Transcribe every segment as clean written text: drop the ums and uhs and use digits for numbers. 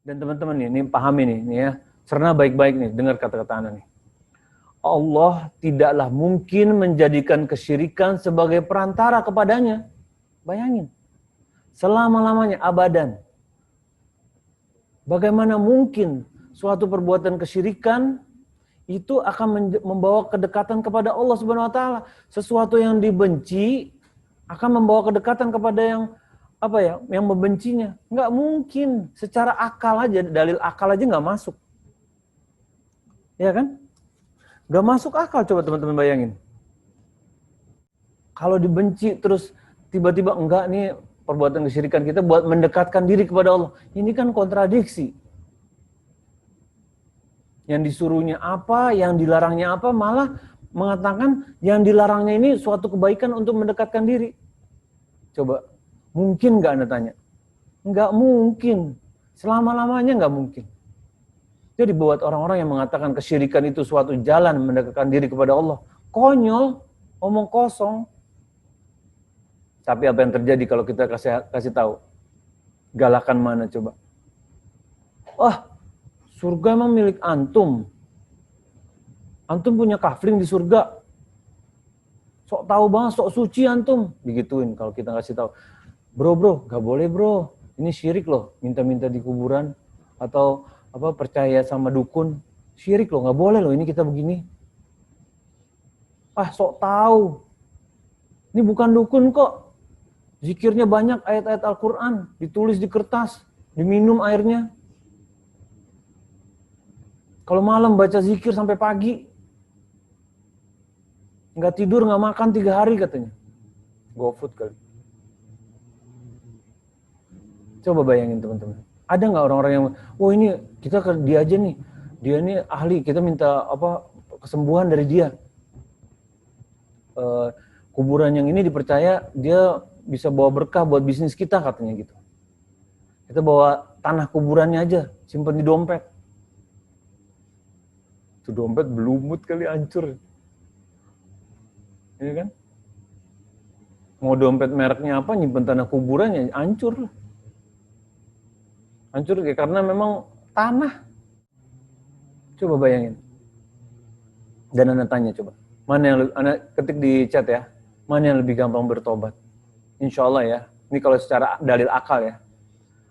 Dan teman-teman ini pahami nih ya. Cerna baik-baik nih, dengar kata-kata Ana nih. Allah tidaklah mungkin menjadikan kesyirikan sebagai perantara kepadanya. Bayangin. Selama-lamanya, abadan. Bagaimana mungkin suatu perbuatan kesyirikan itu akan membawa kedekatan kepada Allah Subhanahu wa taala. Sesuatu yang dibenci akan membawa kedekatan kepada yang yang membencinya. Nggak mungkin. Secara akal aja, dalil akal aja nggak masuk. Ya kan? Nggak masuk akal, coba teman-teman bayangin. Kalau dibenci terus tiba-tiba enggak nih perbuatan kesyirikan kita buat mendekatkan diri kepada Allah. Ini kan kontradiksi. Yang disuruhnya apa, yang dilarangnya apa, malah mengatakan yang dilarangnya ini suatu kebaikan untuk mendekatkan diri. Coba, mungkin nggak Anda tanya? Nggak mungkin. Selama-lamanya nggak mungkin. Jadi buat orang-orang yang mengatakan kesyirikan itu suatu jalan mendekatkan diri kepada Allah, konyol, omong kosong. Tapi apa yang terjadi kalau kita kasih tahu? Galakan mana coba? Surga emang milik antum. Antum punya kafling di surga. Sok tahu banget, sok suci antum. Digituin kalau kita kasih tahu. Bro, gak boleh bro. Ini syirik loh, minta-minta di kuburan. Atau percaya sama dukun. Syirik loh, gak boleh loh ini kita begini. Sok tahu. Ini bukan dukun kok. Zikirnya banyak, ayat-ayat Al-Quran. Ditulis di kertas, diminum airnya. Kalau malam baca zikir sampai pagi. Nggak tidur, nggak makan 3 hari katanya. GoFood kali. Coba bayangin teman-teman. Ada nggak orang-orang yang, ini kita ke dia aja nih. Dia ini ahli, kita minta kesembuhan dari dia. Kuburan yang ini dipercaya dia bisa bawa berkah buat bisnis kita katanya gitu. Kita bawa tanah kuburannya aja, simpen di dompet. Itu dompet belumut kali, hancur. Iya kan? Mau dompet mereknya apa, nyimpen tanah kuburannya, hancur lah. Hancur karena memang tanah. Coba bayangin. Dan Anda tanya coba, mana yang Anda ketik di chat ya, mana yang lebih gampang bertobat? Insya Allah ya, ini kalau secara dalil akal ya,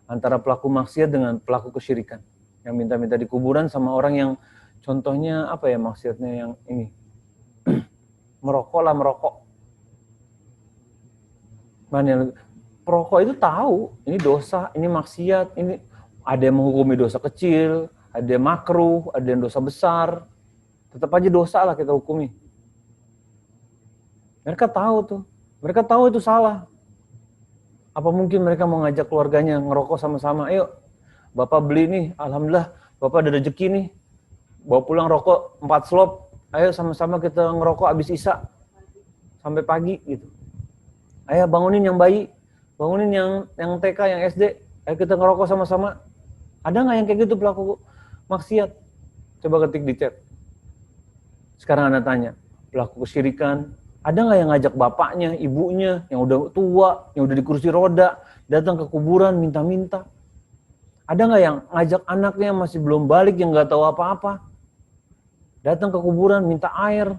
antara pelaku maksiat dengan pelaku kesyirikan. Yang minta-minta di kuburan sama orang yang contohnya maksiatnya yang ini. merokok. Mana yang perokok itu tahu, ini dosa, ini maksiat, ini ada yang menghukumi dosa kecil, ada yang makruh, ada yang dosa besar. Tetap aja dosa lah kita hukumi. Mereka tahu itu salah. Apa mungkin mereka mau ngajak keluarganya ngerokok sama-sama? Ayo, Bapak beli nih, alhamdulillah, Bapak ada rezeki nih. Bawa pulang rokok 4 slop, ayo sama-sama kita ngerokok abis isya sampai pagi gitu. Ayo bangunin yang bayi, bangunin yang TK, yang SD, ayo kita ngerokok sama-sama. Ada nggak yang kayak gitu pelaku maksiat? Coba ketik di chat. Sekarang Anda tanya, pelaku kesyirikan, ada nggak yang ngajak bapaknya, ibunya, yang udah tua, yang udah di kursi roda, datang ke kuburan minta-minta? Ada nggak yang ngajak anaknya masih belum balik, yang nggak tahu apa-apa, datang ke kuburan minta air,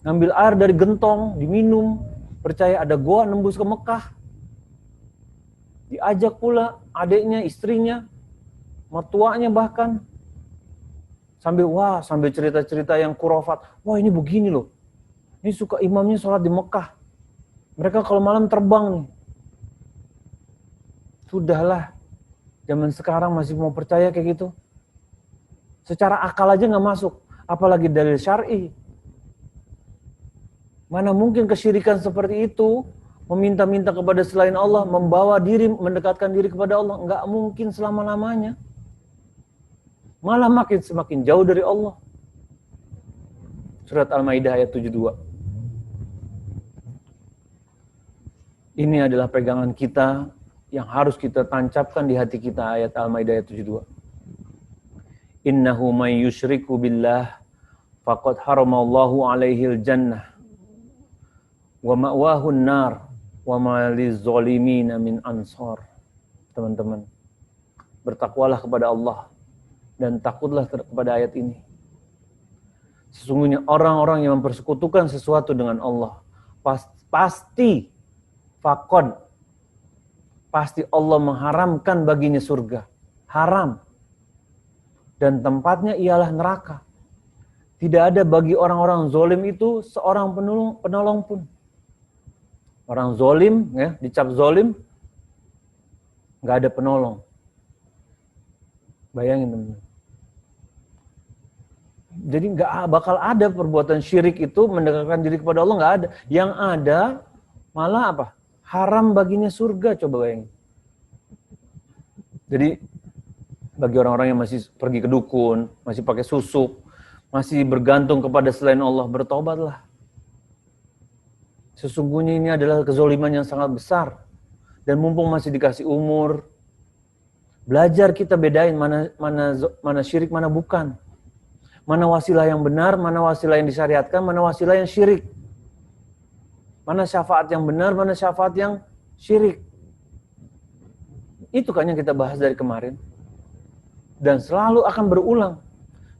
ngambil air dari gentong, diminum, percaya ada goa nembus ke Mekah. Diajak pula adiknya, istrinya, mertuanya bahkan. Sambil cerita-cerita yang kurofat. Wah ini begini loh. Ini suka imamnya sholat di Mekah. Mereka kalau malam terbang nih. Sudahlah. Zaman sekarang masih mau percaya kayak gitu. Secara akal aja nggak masuk. Apalagi dalil syar'i. Mana mungkin kesyirikan seperti itu, meminta-minta kepada selain Allah, membawa diri, mendekatkan diri kepada Allah. Nggak mungkin selama-lamanya. Malah semakin jauh dari Allah. Surat Al-Maidah ayat 72. Ini adalah pegangan kita yang harus kita tancapkan di hati kita, ayat Al-Maidah ayat 72. Innahu may yusyriku billah faqad haramallahu alaihil jannah wa ma'wahun nar wa ma lizzalimin min ansar. Teman-teman, bertakwalah kepada Allah dan takutlah kepada ayat ini. Sesungguhnya orang-orang yang mempersekutukan sesuatu dengan Allah pasti Allah mengharamkan baginya surga. Haram. Dan tempatnya ialah neraka. Tidak ada bagi orang-orang zolim itu seorang penolong pun. Orang zolim, ya, dicap zolim, nggak ada penolong. Bayangin teman-teman. Jadi nggak bakal ada perbuatan syirik itu mendekatkan diri kepada Allah, nggak ada. Yang ada malah apa? Haram baginya surga, coba bayangin. Jadi bagi orang-orang yang masih pergi ke dukun, masih pakai susuk, masih bergantung kepada selain Allah, bertobatlah. Sesungguhnya ini adalah kezoliman yang sangat besar. Dan mumpung masih dikasih umur, belajar kita bedain mana syirik, mana bukan. Mana wasilah yang benar, mana wasilah yang disyariatkan, mana wasilah yang syirik. Mana syafaat yang benar, mana syafaat yang syirik. Itu kan yang kita bahas dari kemarin. Dan selalu akan berulang.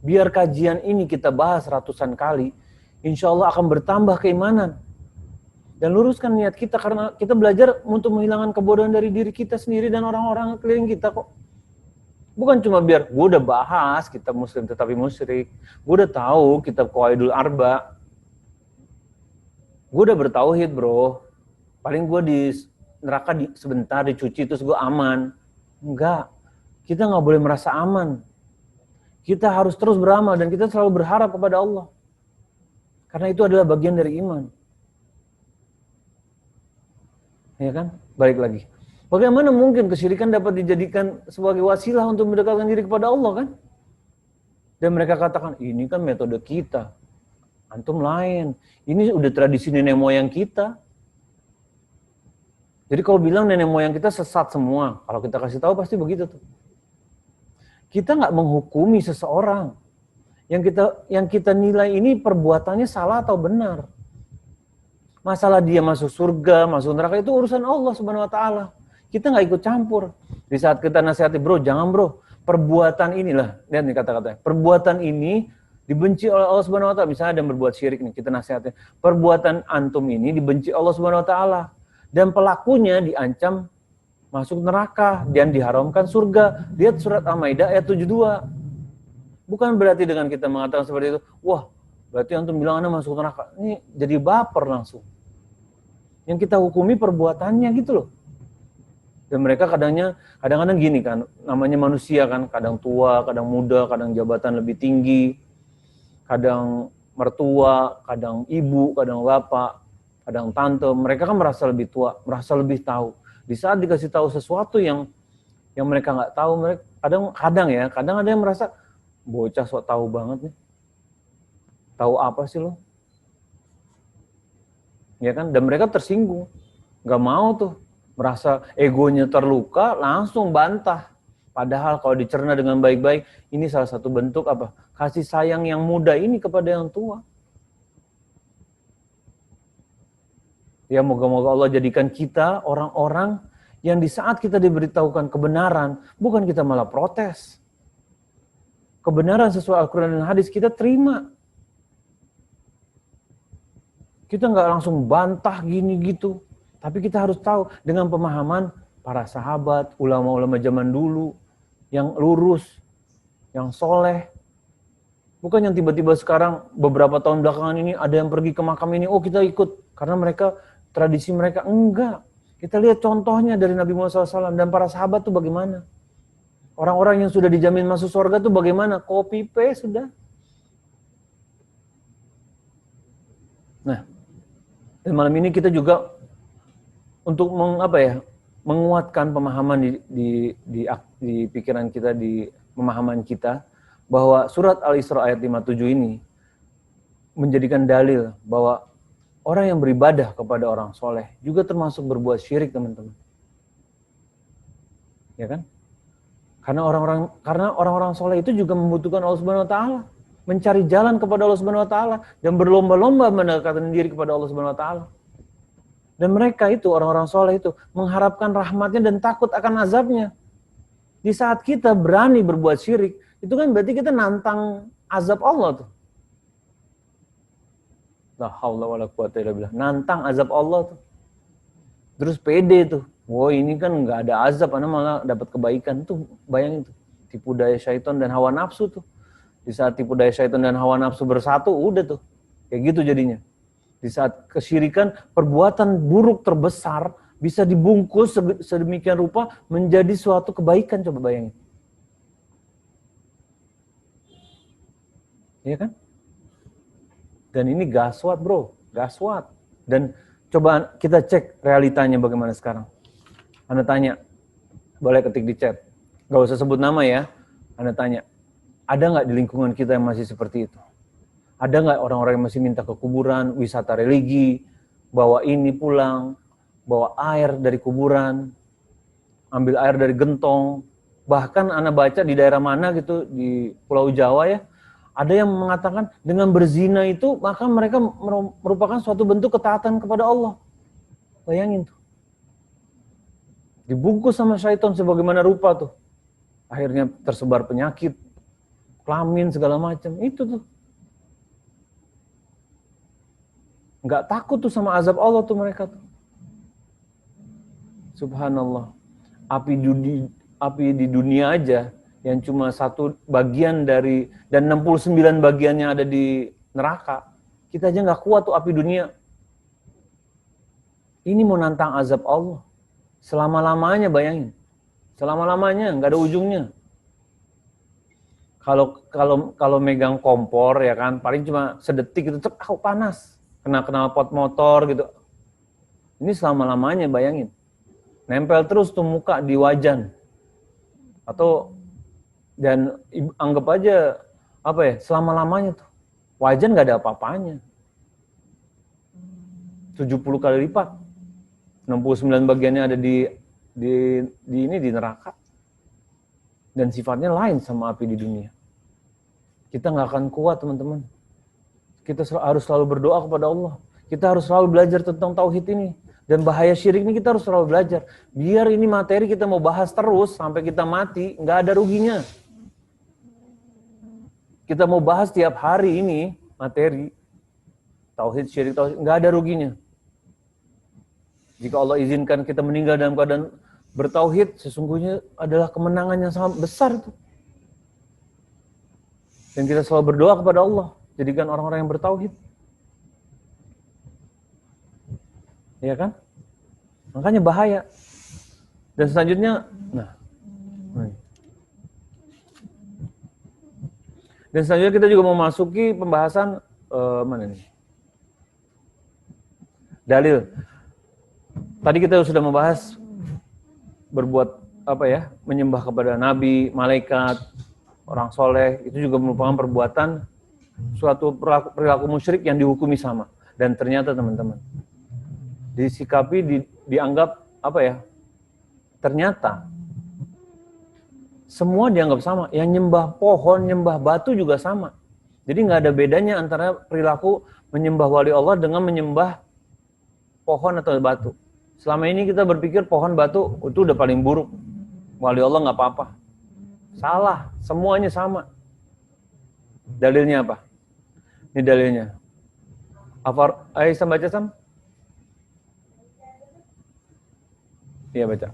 Biar kajian ini kita bahas ratusan kali, insya Allah akan bertambah keimanan. Dan luruskan niat kita, karena kita belajar untuk menghilangkan kebodohan dari diri kita sendiri dan orang-orang keliling kita kok. Bukan cuma biar gue udah bahas kitab Muslim tetapi musyrik, gue udah tahu kitab Qawaidul Arba, gue udah bertauhid bro, paling gue di neraka sebentar dicuci terus gue aman. Enggak, kita nggak boleh merasa aman. Kita harus terus beramal dan kita selalu berharap kepada Allah. Karena itu adalah bagian dari iman. Ya kan? Balik lagi. Bagaimana mungkin kesyirikan dapat dijadikan sebagai wasilah untuk mendekatkan diri kepada Allah kan? Dan mereka katakan, ini kan metode kita. Antum lain. Ini udah tradisi nenek moyang kita. Jadi kalau bilang nenek moyang kita sesat semua, kalau kita kasih tahu pasti begitu tuh. Kita nggak menghukumi seseorang. Yang kita nilai ini perbuatannya salah atau benar. Masalah dia masuk surga, masuk neraka itu urusan Allah Subhanahu wa taala. Kita nggak ikut campur. Di saat kita nasihati, bro, jangan bro, perbuatan inilah, lihat nih kata-katanya, perbuatan ini dibenci oleh Allah Subhanahu wa taala. Misalnya ada yang berbuat syirik nih, kita nasihatnya, perbuatan antum ini dibenci Allah Subhanahu wa taala dan pelakunya diancam masuk neraka dan diharamkan surga. Lihat surat Al-Maidah ayat 72. Bukan berarti dengan kita mengatakan seperti itu, wah, berarti antum bilang Anda masuk neraka. Ini jadi baper langsung. Yang kita hukumi perbuatannya gitu loh. Dan mereka kadang-kadang gini kan, namanya manusia kan, kadang tua, kadang muda, kadang jabatan lebih tinggi, kadang mertua, kadang ibu, kadang bapak, kadang tante. Mereka kan merasa lebih tua, merasa lebih tahu. Di saat dikasih tahu sesuatu yang mereka nggak tahu, mereka kadang ada yang merasa bocah sok tahu banget nih. Tahu apa sih lo? Ya kan? Dan mereka tersinggung, nggak mau tuh. Merasa egonya terluka, langsung bantah. Padahal kalau dicerna dengan baik-baik, ini salah satu bentuk apa? Kasih sayang yang muda ini kepada yang tua. Ya moga-moga Allah jadikan kita orang-orang yang di saat kita diberitahukan kebenaran, bukan kita malah protes. Kebenaran sesuai Al-Quran dan hadis kita terima. Kita nggak langsung bantah gini gitu. Tapi kita harus tahu dengan pemahaman para sahabat, ulama-ulama zaman dulu, yang lurus, yang soleh. Bukan yang tiba-tiba sekarang beberapa tahun belakangan ini ada yang pergi ke makam ini, oh kita ikut. Karena mereka, tradisi mereka, enggak. Kita lihat contohnya dari Nabi Muhammad SAW dan para sahabat tuh bagaimana. Orang-orang yang sudah dijamin masuk surga tuh bagaimana, copy paste sudah. Nah, dan malam ini kita juga untuk menguatkan pemahaman di pikiran kita, di pemahaman kita, bahwa surat Al-Isra ayat 57 ini menjadikan dalil bahwa orang yang beribadah kepada orang soleh juga termasuk berbuat syirik, teman-teman. Ya kan? Karena orang-orang soleh itu juga membutuhkan Allah Subhanahu wa taala, mencari jalan kepada Allah Subhanahu wa taala dan berlomba-lomba mendekatkan diri kepada Allah Subhanahu wa taala. Dan mereka itu, orang-orang soleh itu, mengharapkan rahmatnya dan takut akan azabnya. Di saat kita berani berbuat syirik, itu kan berarti kita nantang azab Allah tuh. La haula wala quwata illa billah. Nantang azab Allah tuh. Terus pede tuh. Wah, ini kan nggak ada azab, Anda malah dapat kebaikan tuh. Bayangin tuh. Tipu daya syaitan dan hawa nafsu tuh. Di saat tipu daya syaitan dan hawa nafsu bersatu, udah tuh. Kayak gitu jadinya. Di saat kesyirikan, perbuatan buruk terbesar bisa dibungkus sedemikian rupa menjadi suatu kebaikan, coba bayangin. Iya kan? Dan ini gaswat bro, gaswat. Dan coba kita cek realitanya bagaimana sekarang. Anda tanya, boleh ketik di chat. Gak usah sebut nama ya. Anda tanya, ada nggak di lingkungan kita yang masih seperti itu? Ada nggak orang-orang yang masih minta ke kuburan, wisata religi, bawa ini pulang, bawa air dari kuburan, ambil air dari gentong. Bahkan Anda baca di daerah mana gitu, di Pulau Jawa ya, ada yang mengatakan dengan berzina itu maka mereka merupakan suatu bentuk ketaatan kepada Allah. Bayangin tuh. Dibungkus sama syaitan sebagaimana rupa tuh. Akhirnya tersebar penyakit, kelamin segala macam. Itu tuh. Nggak takut tuh sama azab Allah tuh mereka tuh. Subhanallah. Api di dunia aja yang cuma satu bagian dari, dan 69 bagiannya ada di neraka. Kita aja nggak kuat tuh api dunia. Ini mau nantang azab Allah. Selama-lamanya bayangin. Selama-lamanya, nggak ada ujungnya. Kalau megang kompor ya kan, paling cuma sedetik itu, panas. Kena pot motor gitu. Ini selama-lamanya bayangin. Nempel terus tuh muka di wajan. Atau dan anggap aja apa ya, selama-lamanya tuh wajan nggak ada apa-apanya. 70 kali lipat. 69 bagiannya ada di neraka. Dan sifatnya lain sama api di dunia. Kita nggak akan kuat, teman-teman. Kita harus selalu berdoa kepada Allah. Kita harus selalu belajar tentang tauhid ini. Dan bahaya syirik ini kita harus selalu belajar. Biar ini materi kita mau bahas terus sampai kita mati, nggak ada ruginya. Kita mau bahas tiap hari ini materi tauhid, syirik, tauhid, nggak ada ruginya. Jika Allah izinkan kita meninggal dalam keadaan bertauhid, sesungguhnya adalah kemenangan yang sangat besar itu. Dan kita selalu berdoa kepada Allah, jadikan orang-orang yang bertauhid. Iya kan? Makanya bahaya. Dan selanjutnya, dan selanjutnya kita juga mau masuki pembahasan mana nih? Dalil. Tadi kita sudah membahas berbuat apa ya? Menyembah kepada nabi, malaikat, orang soleh, itu juga merupakan perbuatan suatu perilaku musyrik yang dihukumi sama. Dan ternyata teman-teman, disikapi, dianggap apa ya? Ternyata semua dianggap sama. Yang nyembah pohon, nyembah batu juga sama. Jadi nggak ada bedanya antara perilaku menyembah wali Allah dengan menyembah pohon atau batu. Selama ini kita berpikir pohon, batu itu udah paling buruk. Wali Allah nggak apa-apa. Salah, semuanya sama. Dalilnya apa? Ini dalilnya. Ayo baca Sam. Iya baca.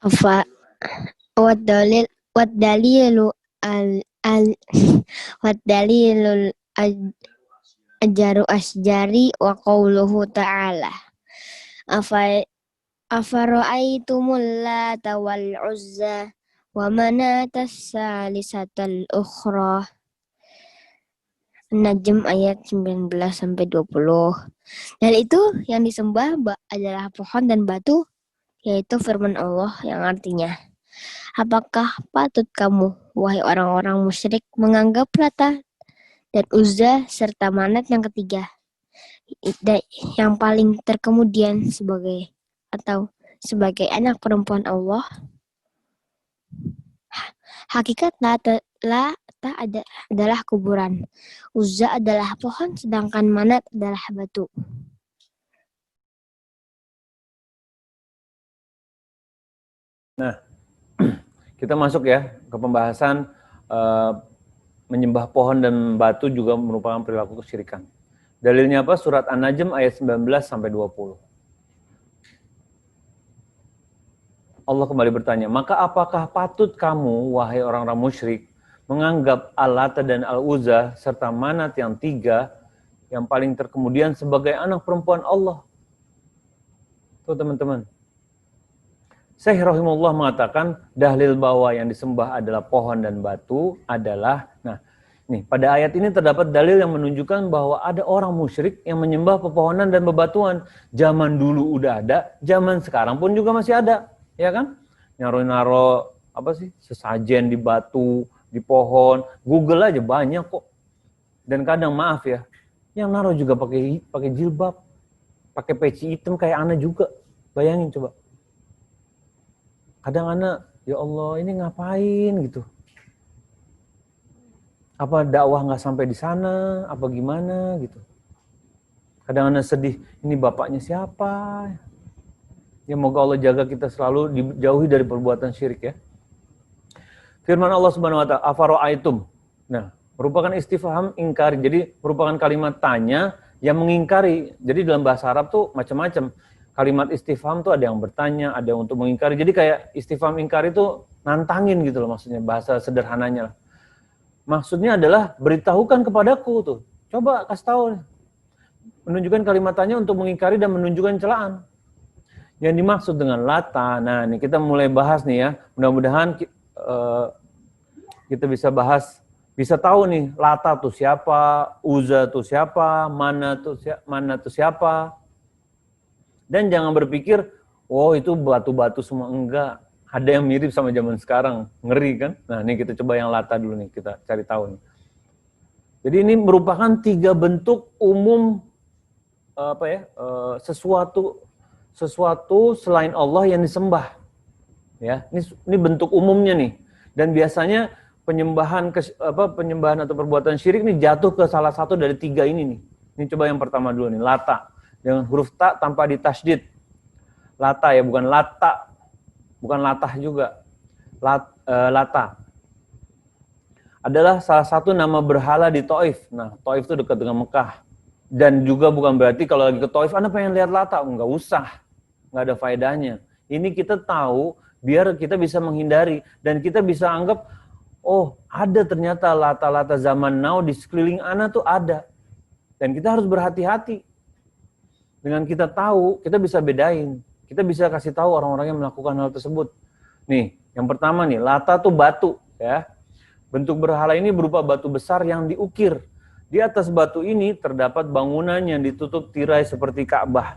Apa wadalilu ajaru asjari wa qauluhu ta'ala afara'aitumul lata wal uzza wa manatas salisatal ukhra. Najm ayat 19 sampai 20. Dan itu yang disembah adalah pohon dan batu, yaitu firman Allah yang artinya, apakah patut kamu, wahai orang-orang musyrik, menganggap Lata dan Uzza serta Manat yang ketiga, yang paling terkemudian sebagai anak perempuan Allah? Hakikat Lata adalah kuburan, Uzza adalah pohon, sedangkan Manat adalah batu. Nah, kita masuk ya ke pembahasan menyembah pohon dan batu juga merupakan perilaku kesyirikan. Dalilnya apa? Surat An-Najm ayat 19 sampai 20. Allah kembali bertanya, maka apakah patut kamu, wahai orang-orang musyrik, menganggap Al-Lata dan Al-Uzza serta Manat yang tiga, yang paling terkemudian sebagai anak perempuan Allah? Tuh teman-teman. Syekh rahimahullah mengatakan, dalil bahwa yang disembah adalah pohon dan batu adalah, nah, nih, pada ayat ini terdapat dalil yang menunjukkan bahwa ada orang musyrik yang menyembah pepohonan dan bebatuan. Zaman dulu udah ada, zaman sekarang pun juga masih ada. Ya kan? Naro-naro apa sih? Sesajen di batu, di pohon. Google aja banyak kok. Dan kadang maaf ya, yang naro juga pakai jilbab, pakai peci hitam kayak Ana juga. Bayangin coba. Kadang Ana, ya Allah ini ngapain gitu. Apa dakwah nggak sampai di sana, apa gimana gitu. Kadang Ana sedih, ini bapaknya siapa? Ya moga Allah jaga kita selalu dijauhi dari perbuatan syirik ya. Firman Allah Subhanahu wa taala, afara'aitum. Nah, merupakan istifham ingkar. Jadi merupakan kalimat tanya yang mengingkari. Jadi dalam bahasa Arab tuh macam-macam. Kalimat istifham tuh ada yang bertanya, ada yang untuk mengingkari. Jadi kayak istifham ingkar itu nantangin gitu loh maksudnya, bahasa sederhananya lah. Maksudnya adalah beritahukan kepadaku tuh. Coba kasih tahu. Menunjukkan kalimat tanya untuk mengingkari dan menunjukkan celaan. Yang dimaksud dengan Lata, nah ini kita mulai bahas nih ya, mudah-mudahan kita bisa bahas, bisa tahu nih Lata tuh siapa, Uzza tuh siapa, Mana tuh siapa. Dan jangan berpikir, oh itu batu-batu semua, enggak. Ada yang mirip sama zaman sekarang, ngeri kan? Nah ini kita coba yang Lata dulu nih, kita cari tahu nih. Jadi ini merupakan 3 bentuk umum sesuatu selain Allah yang disembah. Ya, ini bentuk umumnya nih. Dan biasanya penyembahan atau perbuatan syirik nih jatuh ke salah satu dari 3 ini nih. Ini coba yang pertama dulu nih, Lata. Dengan huruf ta tanpa ditasydid. Lata ya, bukan lata. Bukan latah juga. Lata. Adalah salah satu nama berhala di Taif. Nah, Taif itu dekat dengan Mekah. Dan juga bukan berarti kalau lagi ke Taif, Anda pengen lihat Lata. Enggak usah. Enggak ada faedahnya. Ini kita tahu biar kita bisa menghindari. Dan kita bisa anggap, oh ada ternyata Lata-Lata zaman now di sekeliling Anda tuh ada. Dan kita harus berhati-hati. Dengan kita tahu, kita bisa bedain. Kita bisa kasih tahu orang-orang yang melakukan hal tersebut. Nih, yang pertama nih, Lata tuh batu. Ya. Bentuk berhala ini berupa batu besar yang diukir. Di atas batu ini terdapat bangunan yang ditutup tirai seperti Ka'bah.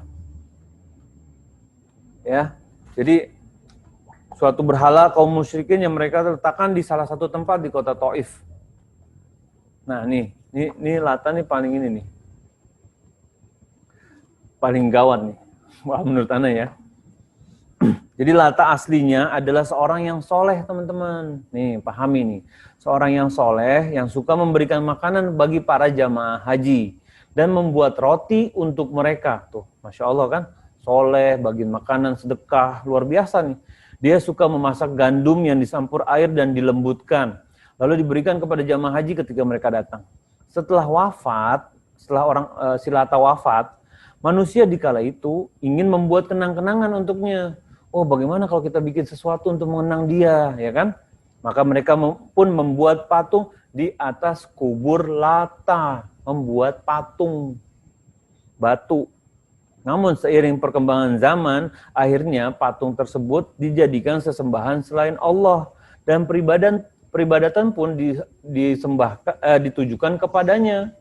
Ya, jadi suatu berhala kaum musyrikin yang mereka letakkan di salah satu tempat di kota Taif. Nah, ini Lata nih paling ini nih. Paling gawat nih. Wah, menurut Ana ya. Jadi Lata aslinya adalah seorang yang soleh, teman-teman. Nih, pahami nih. Seorang yang soleh, yang suka memberikan makanan bagi para jamaah haji. Dan membuat roti untuk mereka. Tuh, Masya Allah kan. Soleh, bagian makanan, sedekah, luar biasa nih. Dia suka memasak gandum yang disampur air dan dilembutkan. Lalu diberikan kepada jamaah haji ketika mereka datang. Setelah si Lata wafat, manusia di kala itu ingin membuat kenang-kenangan untuknya. Oh, bagaimana kalau kita bikin sesuatu untuk mengenang dia, ya kan? Maka mereka pun membuat patung di atas kubur Lata, membuat patung batu. Namun seiring perkembangan zaman, akhirnya patung tersebut dijadikan sesembahan selain Allah dan peribadatan pun ditujukan kepadanya.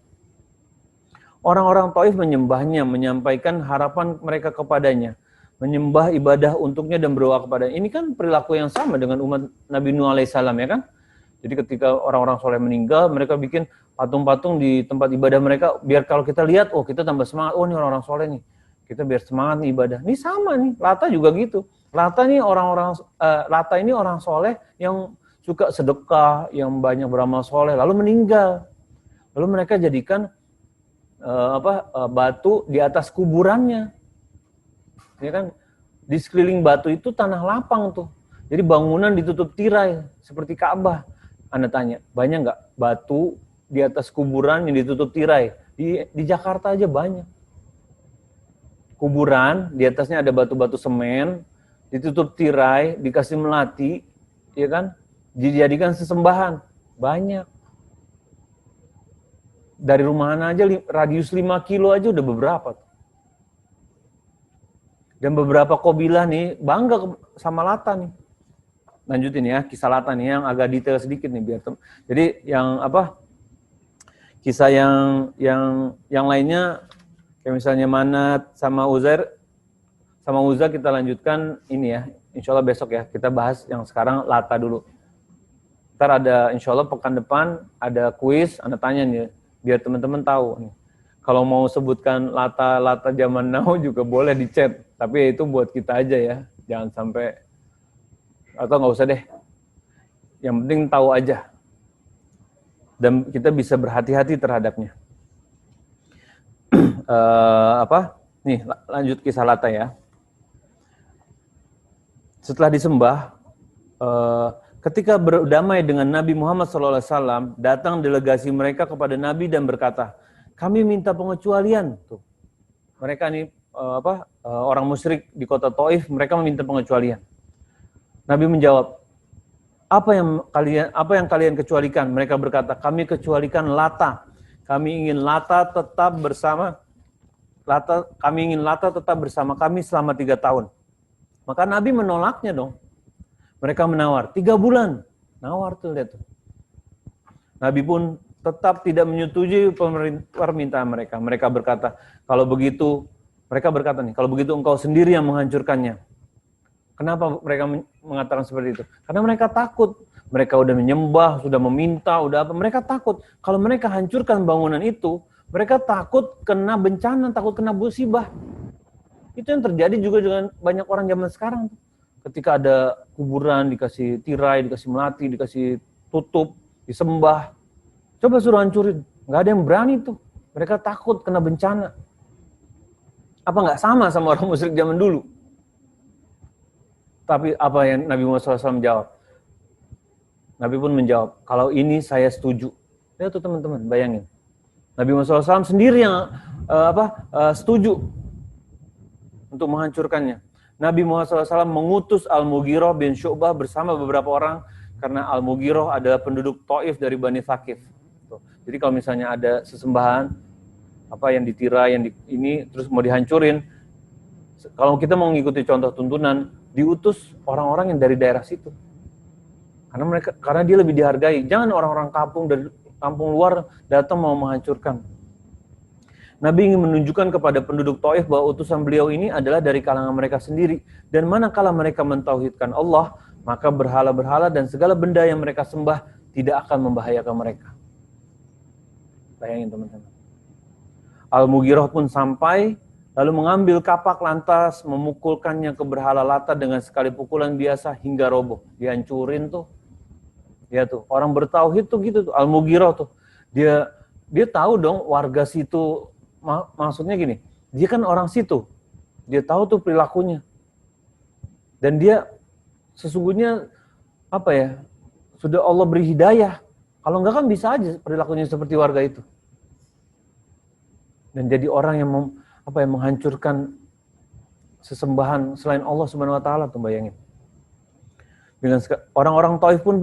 Orang-orang Taif menyembahnya, menyampaikan harapan mereka kepadanya, menyembah ibadah untuknya dan berdoa kepadanya. Ini kan perilaku yang sama dengan umat Nabi Nuh alaihissalam, ya kan? Jadi ketika orang-orang soleh meninggal, mereka bikin patung-patung di tempat ibadah mereka, biar kalau kita lihat, oh kita tambah semangat, oh ini orang-orang soleh nih, kita biar semangat nih ibadah. Ini sama nih, Lata juga gitu. Lata ini orang soleh yang suka sedekah, yang banyak beramal soleh, lalu meninggal. Lalu mereka jadikan batu di atas kuburannya. Ya kan? Di sekeliling batu itu tanah lapang tuh. Jadi bangunan ditutup tirai seperti Ka'bah. Anda tanya, banyak nggak batu di atas kuburan yang ditutup tirai? Di Jakarta aja banyak. Kuburan, di atasnya ada batu-batu semen, ditutup tirai, dikasih melati, ya kan? Dijadikan sesembahan. Banyak. Dari rumahan aja, radius 5 kilo aja udah beberapa. Dan beberapa kabilah nih, bangga sama Lata nih. Lanjutin ya, kisah Lata nih yang agak detail sedikit nih biar jadi yang apa? Kisah yang lainnya kayak misalnya Manat sama Uzair sama Uza kita lanjutkan ini ya. Insya Allah besok ya kita bahas yang sekarang Lata dulu. Ntar ada insya Allah pekan depan ada kuis, Anda tanya nih biar teman-teman tahu nih. Kalau mau sebutkan Lata zaman now juga boleh di chat, tapi itu buat kita aja ya, jangan sampai atau nggak usah deh. Yang penting tahu aja. Dan kita bisa berhati-hati terhadapnya. Nih, lanjut kisah Lata ya. Setelah disembah, ketika berdamai dengan Nabi Muhammad SAW, datang delegasi mereka kepada Nabi dan berkata, kami minta pengecualian. Tuh. Mereka nih orang musyrik di kota Taif, mereka meminta pengecualian. Nabi menjawab, apa yang kalian kecualikan? Mereka berkata, kami kecualikan Lata. Kami ingin Lata tetap bersama kami selama 3 tahun. Maka Nabi menolaknya dong. Mereka menawar 3 bulan. Nawar tuh lihat tuh. Nabi pun tetap tidak menyetujui permintaan mereka. Mereka berkata, kalau begitu engkau sendiri yang menghancurkannya. Kenapa mereka mengatakan seperti itu? Karena mereka takut. Mereka udah menyembah, sudah meminta, udah apa. Mereka takut. Kalau mereka hancurkan bangunan itu, mereka takut kena bencana, takut kena musibah. Itu yang terjadi juga dengan banyak orang zaman sekarang. Ketika ada kuburan, dikasih tirai, dikasih melati, dikasih tutup, disembah. Coba suruh hancurin. Nggak ada yang berani tuh. Mereka takut kena bencana. Apa nggak sama orang musyrik zaman dulu? Tapi apa yang Nabi Muhammad SAW menjawab? Nabi pun menjawab, kalau ini saya setuju. Ya tuh teman-teman, bayangin. Nabi Muhammad SAW sendiri yang setuju untuk menghancurkannya. Nabi Muhammad SAW mengutus Al-Mughirah bin Syu'bah bersama beberapa orang, karena Al-Mughirah adalah penduduk Taif dari Bani Thaqif. Jadi kalau misalnya ada sesembahan, yang ditirai, ini terus mau dihancurin, kalau kita mau mengikuti contoh tuntunan, diutus orang-orang yang dari daerah situ. Karena dia lebih dihargai. Jangan orang-orang kampung dari kampung luar datang mau menghancurkan. Nabi ingin menunjukkan kepada penduduk Taif bahwa utusan beliau ini adalah dari kalangan mereka sendiri. Dan manakala mereka mentauhidkan Allah, maka berhala-berhala dan segala benda yang mereka sembah tidak akan membahayakan mereka. Bayangin teman-teman. Al-Mughirah pun sampai, lalu mengambil kapak lantas memukulkannya ke berhala Lata dengan sekali pukulan biasa hingga roboh. Dihancurin tuh. Ya tuh, orang bertauhid tuh gitu tuh. Al-Mughirah tuh. Dia tahu dong warga situ, maksudnya gini, dia kan orang situ. Dia tahu tuh perilakunya. Dan dia sesungguhnya sudah Allah beri hidayah. Kalau enggak kan bisa aja perilakunya seperti warga itu. Dan jadi orang yang menghancurkan sesembahan selain Allah Subhanahu wa taala tuh, bayangin. Dengan orang-orang Taif pun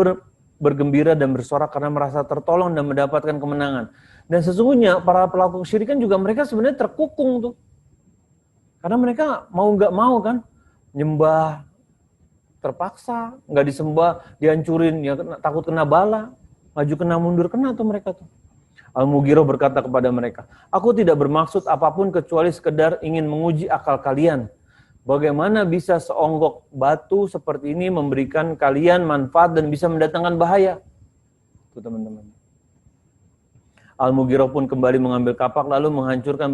bergembira dan bersorak karena merasa tertolong dan mendapatkan kemenangan. Dan sesungguhnya para pelaku kesyirikan juga mereka sebenarnya terkukung tuh. Karena mereka mau nggak mau kan nyembah terpaksa, nggak disembah, dihancurin, ya takut kena bala, maju kena mundur kena tuh mereka tuh. Al-Mughirah berkata kepada mereka, aku tidak bermaksud apapun kecuali sekedar ingin menguji akal kalian. Bagaimana bisa seonggok batu seperti ini memberikan kalian manfaat dan bisa mendatangkan bahaya? Tuh teman-teman. Al-Mughirah pun kembali mengambil kapak lalu menghancurkan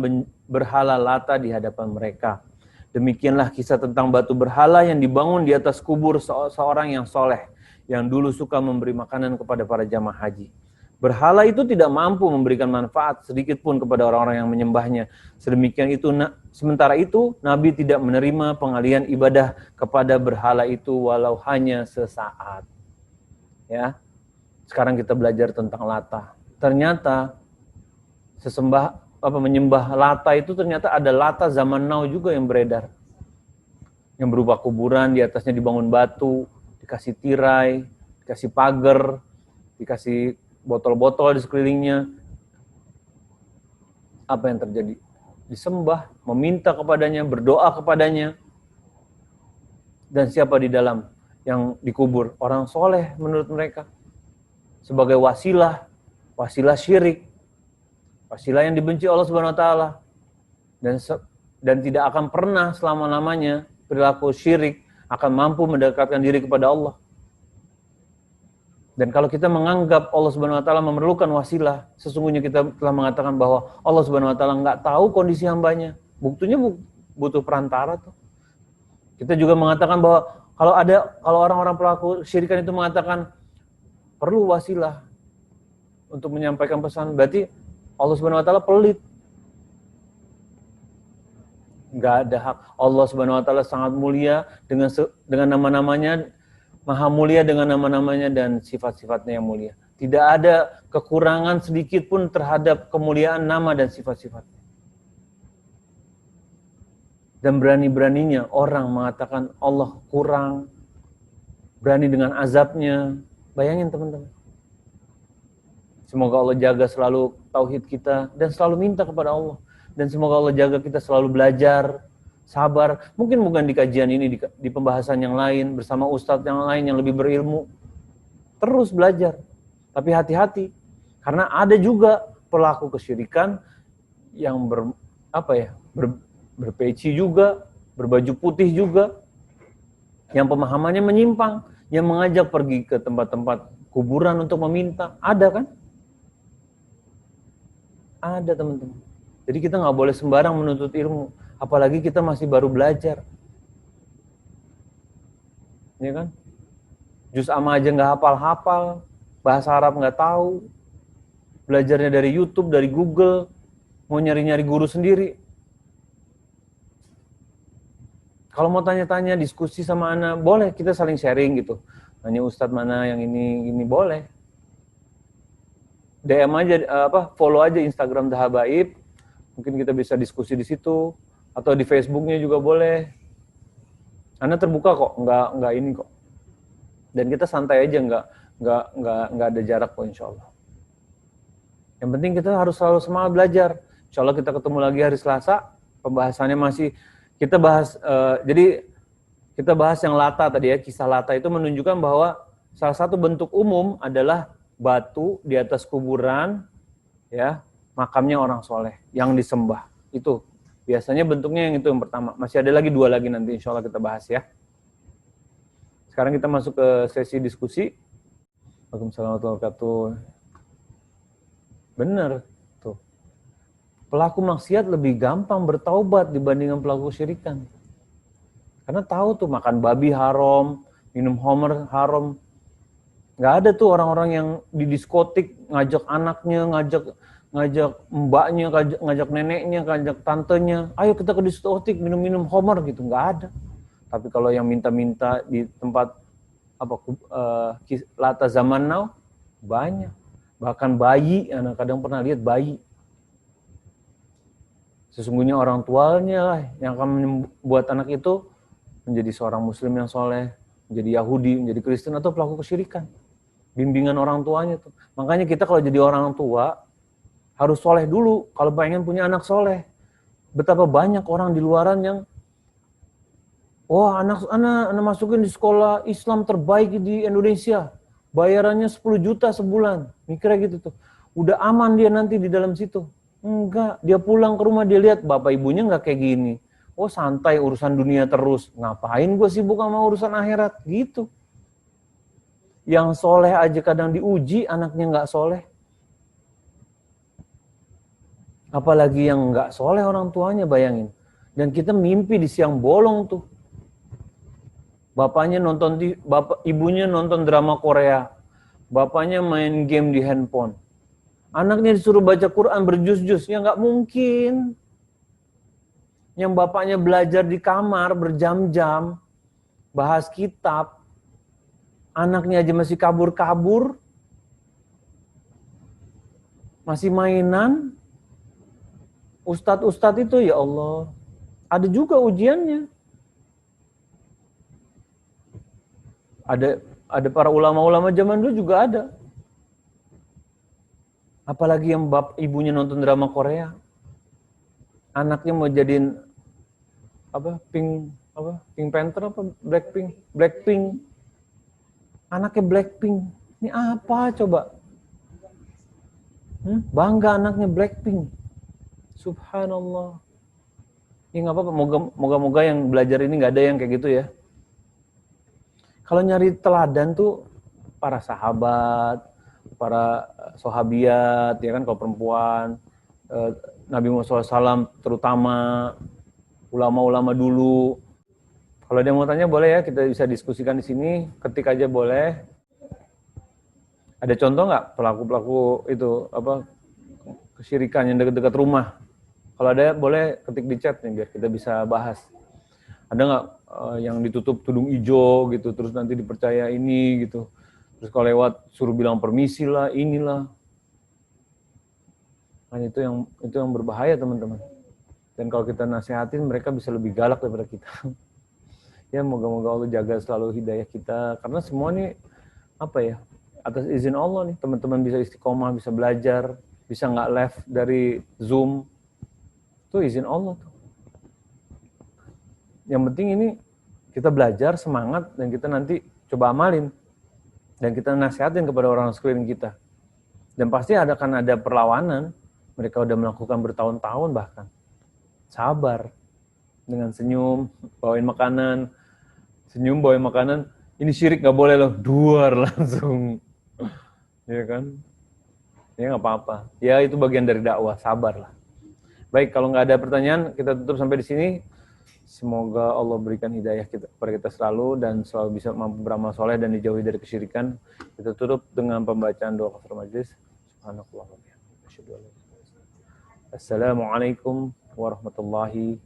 berhala Lata di hadapan mereka. Demikianlah kisah tentang batu berhala yang dibangun di atas kubur seorang yang soleh, yang dulu suka memberi makanan kepada para jamaah haji. Berhala itu tidak mampu memberikan manfaat sedikit pun kepada orang-orang yang menyembahnya. Sedemikian itu, sementara itu Nabi tidak menerima pengalihan ibadah kepada berhala itu walau hanya sesaat. Ya. Sekarang kita belajar tentang Lata. Ternyata menyembah Lata itu ternyata ada Lata zaman now juga yang beredar. Yang berupa kuburan, di atasnya dibangun batu, dikasih tirai, dikasih pagar, dikasih botol-botol di sekelilingnya. Apa yang terjadi? Disembah, meminta kepadanya, berdoa kepadanya. Dan siapa di dalam yang dikubur? Orang soleh menurut mereka. Sebagai wasilah syirik, wasilah yang dibenci Allah Subhanahu wa taala. Dan tidak akan pernah selama-lamanya perilaku syirik akan mampu mendekatkan diri kepada Allah. Dan kalau kita menganggap Allah Subhanahu wa taala memerlukan wasilah, sesungguhnya kita telah mengatakan bahwa Allah Subhanahu wa taala enggak tahu kondisi hambanya. Buktinya butuh perantara tuh. Kita juga mengatakan bahwa kalau orang-orang pelaku syirikan itu mengatakan perlu wasilah untuk menyampaikan pesan, berarti Allah Subhanahu wa taala pelit. Enggak ada hak. Allah Subhanahu wa taala sangat mulia dengan nama-namanya, Maha mulia dengan nama-namanya dan sifat-sifatnya yang mulia. Tidak ada kekurangan sedikit pun terhadap kemuliaan nama dan sifat-sifatnya. Dan berani-beraninya orang mengatakan Allah kurang, berani dengan azabnya. Bayangin teman-teman. Semoga Allah jaga selalu tauhid kita dan selalu minta kepada Allah. Dan semoga Allah jaga kita selalu belajar, sabar. Mungkin bukan di kajian ini, di pembahasan yang lain, bersama ustadz yang lain yang lebih berilmu. Terus belajar. Tapi hati-hati. Karena ada juga pelaku kesyirikan yang berpeci juga, berbaju putih juga, yang pemahamannya menyimpang, yang mengajak pergi ke tempat-tempat kuburan untuk meminta. Ada kan? Ada teman-teman. Jadi kita nggak boleh sembarang menuntut ilmu, apalagi kita masih baru belajar, ya kan? Juz amma aja nggak hafal-hafal, bahasa Arab nggak tahu, belajarnya dari YouTube, dari Google, mau nyari-nyari guru sendiri. Kalau mau tanya-tanya, diskusi sama anak, boleh kita saling sharing gitu. Nanya ustadz mana yang ini boleh. DM aja, follow aja Instagram The Habaib. Mungkin kita bisa diskusi di situ, atau di Facebooknya juga boleh. Anda terbuka kok, nggak ini kok. Dan kita santai aja, nggak ada jarak kok, insya Allah. Yang penting kita harus selalu semangat belajar. Insya Allah kita ketemu lagi hari Selasa. Pembahasannya masih kita bahas. Jadi kita bahas yang Lata tadi ya, kisah Lata itu menunjukkan bahwa salah satu bentuk umum adalah batu di atas kuburan, ya. Makamnya orang soleh yang disembah. Itu biasanya bentuknya yang itu yang pertama. Masih ada lagi 2 lagi nanti insya Allah kita bahas ya. Sekarang kita masuk ke sesi diskusi. Waalaikumsalam warahmatullahi wabarakatuh. Benar tuh. Pelaku maksiat lebih gampang bertaubat dibandingkan pelaku syirikan. Karena tahu tuh makan babi haram, minum homer haram. Nggak ada tuh orang-orang yang di diskotik ngajak anaknya, ngajak mbaknya, ngajak neneknya, ngajak tantenya, ayo kita ke diskotik minum-minum homer gitu, nggak ada. Tapi kalau yang minta-minta di tempat Lata zaman now banyak. Bahkan bayi, anak kadang pernah lihat bayi. Sesungguhnya orang tuanya lah yang akan membuat anak itu menjadi seorang muslim yang soleh, menjadi Yahudi, menjadi Kristen atau pelaku kesyirikan. Bimbingan orang tuanya tuh. Makanya kita kalau jadi orang tua harus soleh dulu kalau pengen punya anak soleh. Betapa banyak orang di luaran yang anak masukin di sekolah Islam terbaik di Indonesia. Bayarannya 10 juta sebulan. Mikirnya gitu tuh. Udah aman dia nanti di dalam situ. Enggak, dia pulang ke rumah dia lihat bapak ibunya enggak kayak gini. Oh santai urusan dunia terus. Ngapain gue sibuk sama urusan akhirat? Gitu. Yang soleh aja kadang diuji, anaknya enggak soleh. Apalagi yang enggak soleh orang tuanya, bayangin. Dan kita mimpi di siang bolong tuh. Ibunya nonton drama Korea. Bapaknya main game di handphone. Anaknya disuruh baca Quran berjus-jus, ya nggak mungkin. Yang bapaknya belajar di kamar berjam-jam, bahas kitab, anaknya aja masih kabur-kabur, masih mainan. Ustadz-ustadz itu ya Allah, ada juga ujiannya. Ada para ulama-ulama zaman dulu juga ada. Apalagi yang ibunya nonton drama Korea, anaknya mau jadiin Pink Panther Blackpink. Anaknya Blackpink. Ini apa coba? Bangga anaknya Blackpink. Subhanallah. Ini nggak apa-apa, moga-moga yang belajar ini nggak ada yang kayak gitu ya. Kalau nyari teladan tuh para sahabat, para sahabiat, ya kan, kalau perempuan, Nabi Muhammad SAW terutama, ulama-ulama dulu. Kalau ada yang mau tanya boleh ya, kita bisa diskusikan di sini, ketik aja boleh. Ada contoh nggak pelaku-pelaku itu kesyirikan yang dekat-dekat rumah? Kalau ada boleh ketik di chat nih biar kita bisa bahas. Ada nggak yang ditutup tudung ijo gitu, terus nanti dipercaya ini gitu. Terus kalau lewat suruh bilang permisi lah, inilah. Nah, itu yang berbahaya teman-teman. Dan kalau kita nasihatin mereka bisa lebih galak daripada kita. Ya moga-moga Allah jaga selalu hidayah kita. Karena semua nih atas izin Allah nih teman-teman bisa istiqomah, bisa belajar, bisa nggak live dari Zoom. Itu izin Allah tuh. Yang penting ini kita belajar, semangat, dan kita nanti coba amalin. Dan kita nasihatin kepada orang sekeliling kita. Dan pasti akan ada perlawanan. Mereka udah melakukan bertahun-tahun bahkan. Sabar. Dengan senyum, bawain makanan. Senyum, bawain makanan. Ini syirik gak boleh loh. Duar langsung. Ya kan? Ya nggak apa-apa. Ya itu bagian dari dakwah. Sabar lah. Baik, kalau nggak ada pertanyaan, kita tutup sampai di sini. Semoga Allah berikan hidayah kepada kita selalu dan selalu bisa mampu beramal soleh dan dijauhi dari kesyirikan. Kita tutup dengan pembacaan doa kafaratul majlis. Subhanallah. Assalamualaikum warahmatullahi